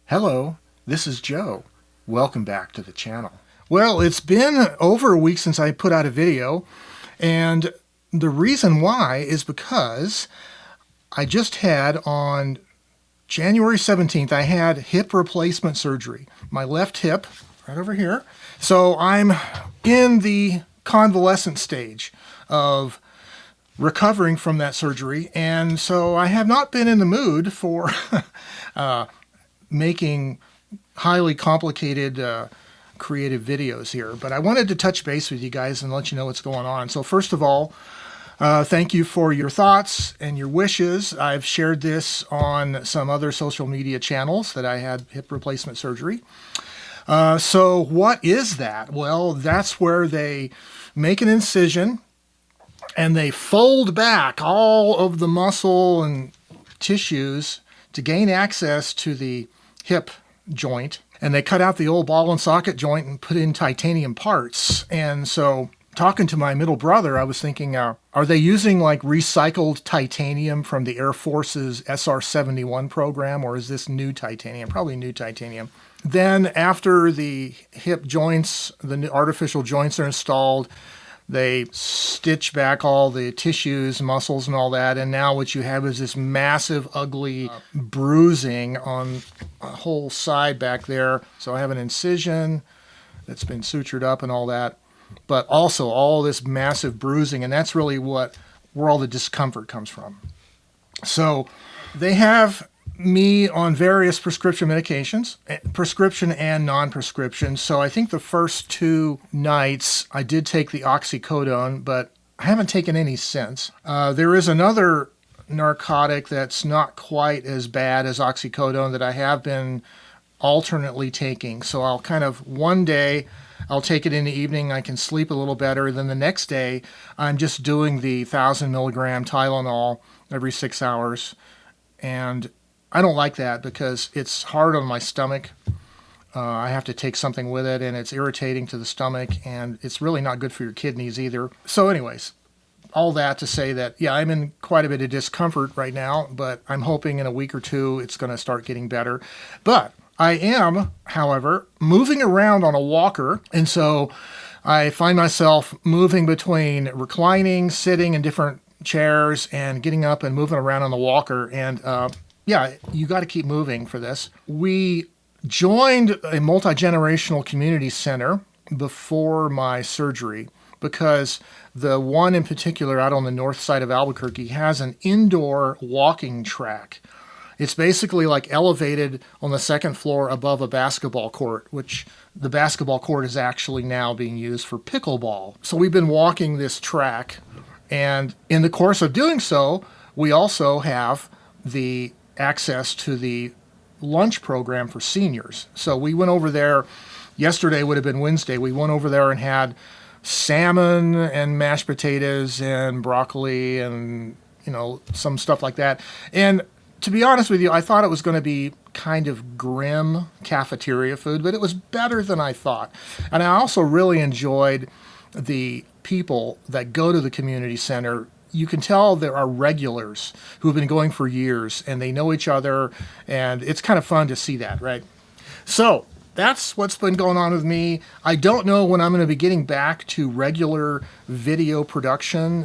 Hello, this is Joe. Welcome back to the channel. Well, it's been over a week since I put out a video, and the reason why is because I just had on January 17th, I had hip replacement surgery. My left hip, right over here. So I'm in the convalescent stage of recovering from that surgery, and so I have not been in the mood for making highly complicated creative videos here, but I wanted to touch base with you guys and let you know what's going on. So first of all, thank you for your thoughts and your wishes. I've shared this on some other social media channels that I had hip replacement surgery. So what is that? Well, that's where they make an incision and they fold back all of the muscle and tissues to gain access to the hip joint, and they cut out the old ball and socket joint and put in titanium parts. And so talking to my middle brother, I was thinking, are they using like recycled titanium from the Air Force's SR-71 program, or is this new titanium? Probably new titanium. Then after the hip joints, the new artificial joints are installed, they stitch back all the tissues, muscles, and all that, and now what you have is this massive, ugly bruising on a whole side back there. So I have an incision that's been sutured up and all that, but also all this massive bruising, and that's really where all the discomfort comes from. So they have me on various prescription medications, prescription and non-prescription. So I think the first 2 nights I did take the oxycodone, but I haven't taken any since. There is another narcotic that's not quite as bad as oxycodone that I have been alternately taking. So I'll kind of one day I'll take it in the evening, I can sleep a little better. Then the next day I'm just doing the 1,000 milligram Tylenol every 6 hours. And I don't like that because it's hard on my stomach. I have to take something with it, and it's irritating to the stomach, and it's really not good for your kidneys either. So anyways, all that to say that, yeah, I'm in quite a bit of discomfort right now, but I'm hoping in a week or 2 it's going to start getting better. But I am, however, moving around on a walker, and so I find myself moving between reclining, sitting in different chairs, and getting up and moving around on the walker. And yeah, you got to keep moving for this. We joined a multi-generational community center before my surgery because the one in particular out on the north side of Albuquerque has an indoor walking track. It's basically like elevated on the 2nd floor above a basketball court, which the basketball court is actually now being used for pickleball. So we've been walking this track, and in the course of doing so, we also have the access to the lunch program for seniors. So we went over there, yesterday would have been Wednesday, we went over there and had salmon and mashed potatoes and broccoli and, some stuff like that. And to be honest with you, I thought it was going to be kind of grim cafeteria food, but it was better than I thought. And I also really enjoyed the people that go to the community center. You can tell there are regulars who have been going for years, and they know each other, and it's kind of fun to see that, right? So that's what's been going on with me. I don't know when I'm going to be getting back to regular video production,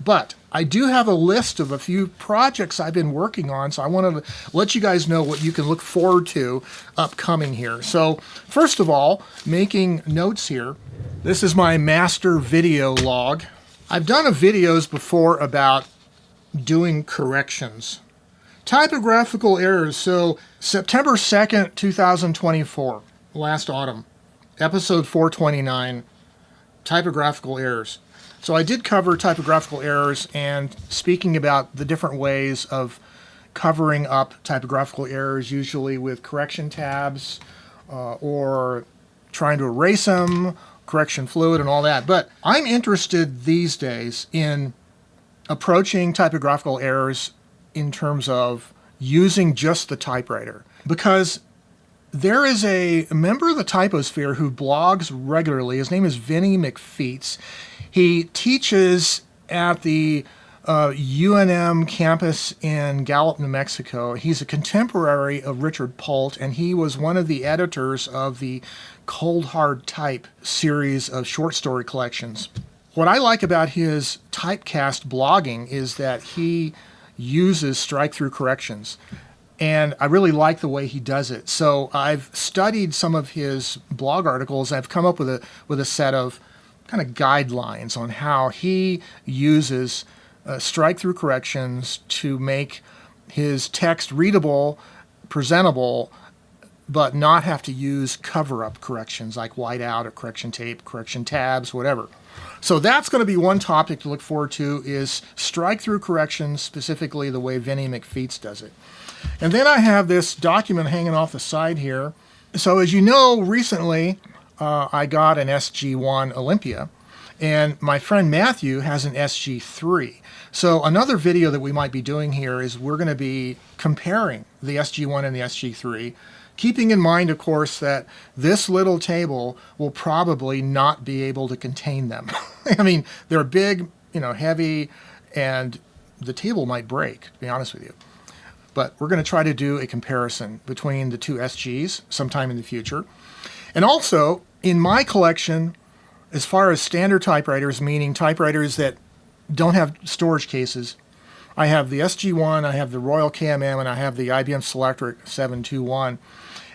but I do have a list of a few projects I've been working on, so I want to let you guys know what you can look forward to upcoming here. So first of all, making notes here. This is my master video log. I've done videos before about doing corrections. Typographical errors. So September 2nd, 2024, last autumn, episode 429, typographical errors. So I did cover typographical errors and speaking about the different ways of covering up typographical errors, usually with correction tabs or trying to erase them, correction fluid and all that. But I'm interested these days in approaching typographical errors in terms of using just the typewriter, because there is a member of the typosphere who blogs regularly. His name is Vinny McFeets. He teaches at the UNM campus in Gallup, New Mexico. He's a contemporary of Richard Polt, and he was one of the editors of the Cold Hard Type series of short story collections. What I like about his typecast blogging is that he uses strike-through corrections, and I really like the way he does it. So I've studied some of his blog articles. I've come up with a set of kind of guidelines on how he uses strike-through corrections to make his text readable, presentable, but not have to use cover-up corrections like whiteout or correction tape, correction tabs, whatever. So that's going to be one topic to look forward to, is strike-through corrections, specifically the way Vinnie McFeets does it. And then I have this document hanging off the side here. So as you know, recently I got an SG1 Olympia, and my friend Matthew has an SG3. So another video that we might be doing here is we're going to be comparing the SG1 and the SG3, keeping in mind, of course, that this little table will probably not be able to contain them. I mean, they're big, heavy, and the table might break, to be honest with you. But we're going to try to do a comparison between the two SGs sometime in the future. And also, in my collection, as far as standard typewriters, meaning typewriters that don't have storage cases, I have the SG1, I have the Royal KMM, and I have the IBM Selectric 721.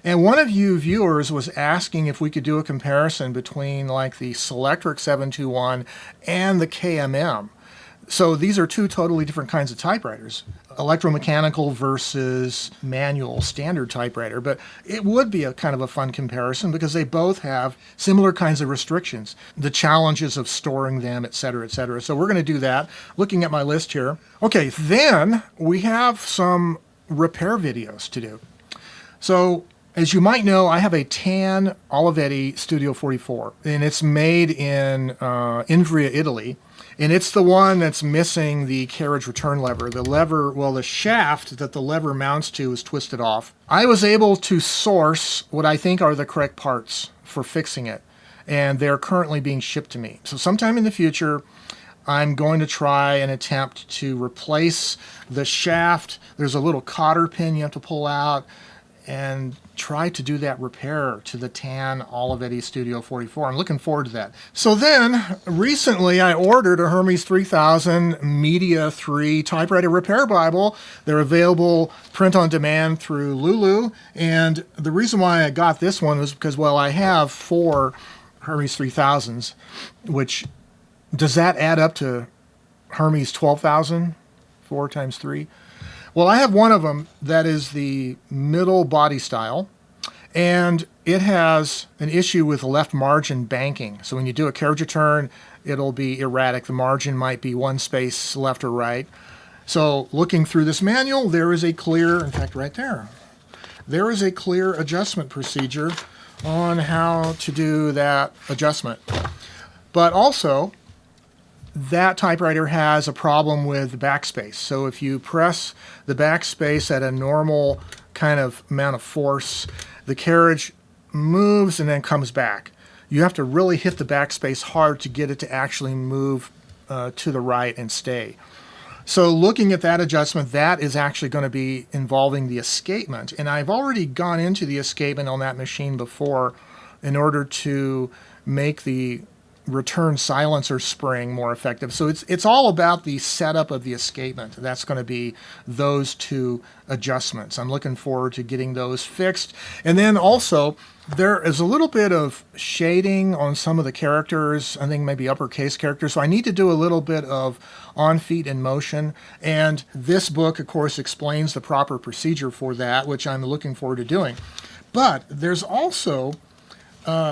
And one of you viewers was asking if we could do a comparison between like the Selectric 721 and the KMM. So these are two totally different kinds of typewriters, electromechanical versus manual standard typewriter. But it would be a kind of a fun comparison because they both have similar kinds of restrictions, the challenges of storing them, et cetera, et cetera. So we're going to do that, looking at my list here. Okay, then we have some repair videos to do. So as you might know, I have a tan Olivetti Studio 44, and it's made in Invria, Italy. And it's the one that's missing the carriage return lever. The shaft that the lever mounts to is twisted off. I was able to source what I think are the correct parts for fixing it, and they're currently being shipped to me. So sometime in the future, I'm going to try and attempt to replace the shaft. There's a little cotter pin you have to pull out, and try to do that repair to the tan Olivetti Studio 44. I'm looking forward to that. So then, recently I ordered a Hermes 3000 Media 3 typewriter repair Bible. They're available print on demand through Lulu, and the reason why I got this one was because, well, I have 4 Hermes 3000s, which, does that add up to Hermes 12,000? 4 times 3? Well, I have one of them that is the middle body style, and it has an issue with left margin banking. So when you do a carriage return, it'll be erratic. The margin might be one space left or right. So looking through this manual, there is a clear, in fact, right there is a clear adjustment procedure on how to do that adjustment. But also, that typewriter has a problem with backspace. So if you press the backspace at a normal kind of amount of force, the carriage moves and then comes back. You have to really hit the backspace hard to get it to actually move to the right and stay. So looking at that adjustment, that is actually going to be involving the escapement. And I've already gone into the escapement on that machine before in order to make the return silencer spring more effective. So it's all about the setup of the escapement. That's going to be those two adjustments. I'm looking forward to getting those fixed. And then also, there is a little bit of shading on some of the characters, I think maybe uppercase characters, so I need to do a little bit of on feet in motion. And this book, of course, explains the proper procedure for that, which I'm looking forward to doing. But there's also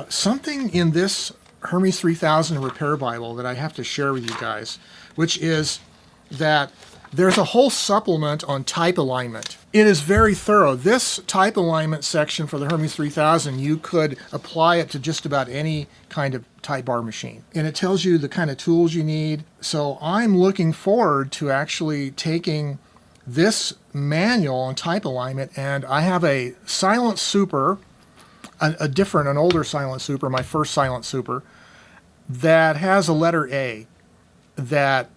something in this Hermes 3000 Repair Bible that I have to share with you guys, which is that there's a whole supplement on type alignment. It is very thorough. This type alignment section for the Hermes 3000, you could apply it to just about any kind of type bar machine. And it tells you the kind of tools you need. So I'm looking forward to actually taking this manual on type alignment, and I have a Silent Super, an older Silent Super, my first Silent Super, that has a letter A that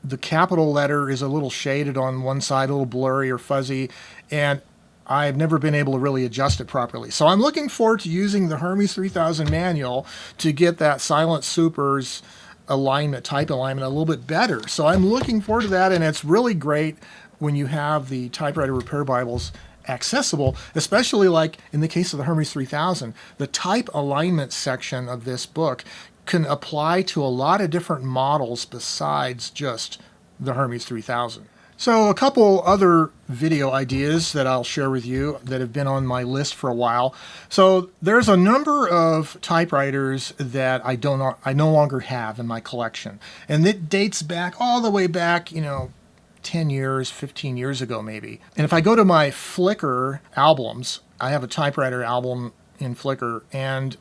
the capital letter is a little shaded on one side, a little blurry or fuzzy, and I've never been able to really adjust it properly. So I'm looking forward to using the Hermes 3000 manual to get that Silent Super's alignment, type alignment, a little bit better. So I'm looking forward to that, and it's really great when you have the typewriter repair Bibles accessible, especially like in the case of the Hermes 3000. The type alignment section of this book can apply to a lot of different models besides just the Hermes 3000. So a couple other video ideas that I'll share with you that have been on my list for a while. So there's a number of typewriters that I no longer have in my collection. And it dates back all the way back, 10 years, 15 years ago maybe. And if I go to my Flickr albums, I have a typewriter album in Flickr, and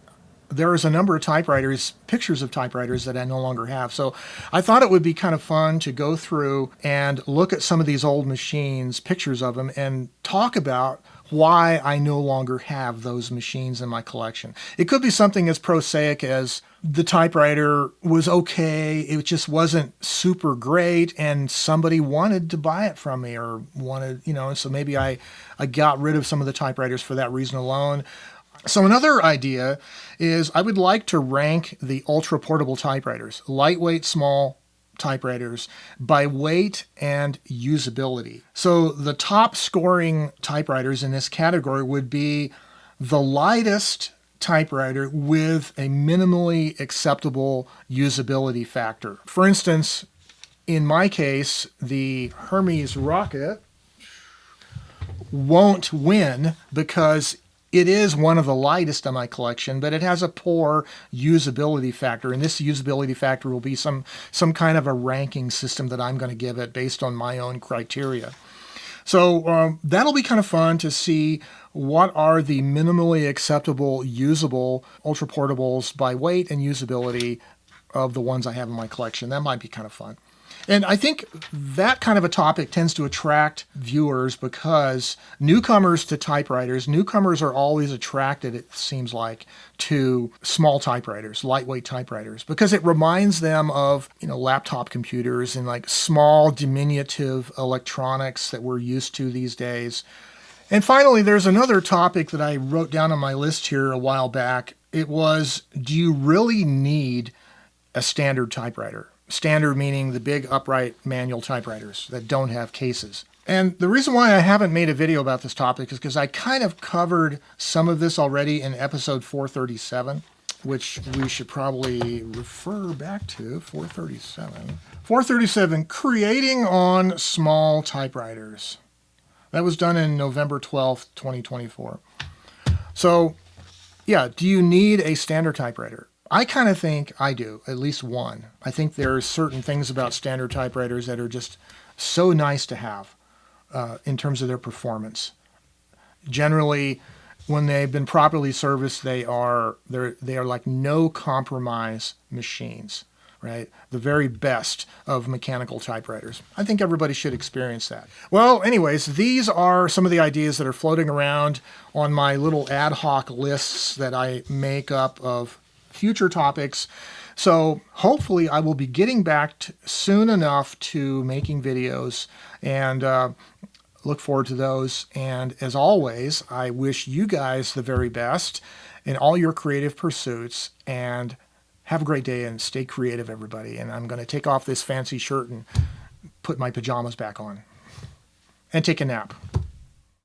there is a number of typewriters, pictures of typewriters that I no longer have. So I thought it would be kind of fun to go through and look at some of these old machines, pictures of them, and talk about why I no longer have those machines in my collection. It could be something as prosaic as the typewriter was okay, it just wasn't super great, and somebody wanted to buy it from me, or wanted, so maybe I got rid of some of the typewriters for that reason alone. So another idea is I would like to rank the ultra portable typewriters, lightweight, small typewriters, by weight and usability. So the top scoring typewriters in this category would be the lightest typewriter with a minimally acceptable usability factor. For instance, in my case, the Hermes Rocket won't win because it is one of the lightest in my collection, but it has a poor usability factor. And this usability factor will be some kind of a ranking system that I'm going to give it based on my own criteria. So that'll be kind of fun to see what are the minimally acceptable, usable ultra portables by weight and usability of the ones I have in my collection. That might be kind of fun. And I think that kind of a topic tends to attract viewers because newcomers to typewriters, newcomers are always attracted, it seems like, to small typewriters, lightweight typewriters, because it reminds them of, laptop computers and like small, diminutive electronics that we're used to these days. And finally, there's another topic that I wrote down on my list here a while back. It was, do you really need a standard typewriter? Standard meaning the big upright manual typewriters that don't have cases. And the reason why I haven't made a video about this topic is because I kind of covered some of this already in episode 437, which we should probably refer back to, 437. 437, creating on small typewriters. That was done in November 12th, 2024. So, yeah, do you need a standard typewriter? I kind of think I do, at least one. I think there are certain things about standard typewriters that are just so nice to have in terms of their performance. Generally, when they've been properly serviced, they are like no compromise machines, right? The very best of mechanical typewriters. I think everybody should experience that. Well, anyways, these are some of the ideas that are floating around on my little ad hoc lists that I make up of future topics. So hopefully I will be getting back soon enough to making videos, and look forward to those. And as always, I wish you guys the very best in all your creative pursuits, and have a great day and stay creative, everybody. And I'm going to take off this fancy shirt and put my pajamas back on and take a nap.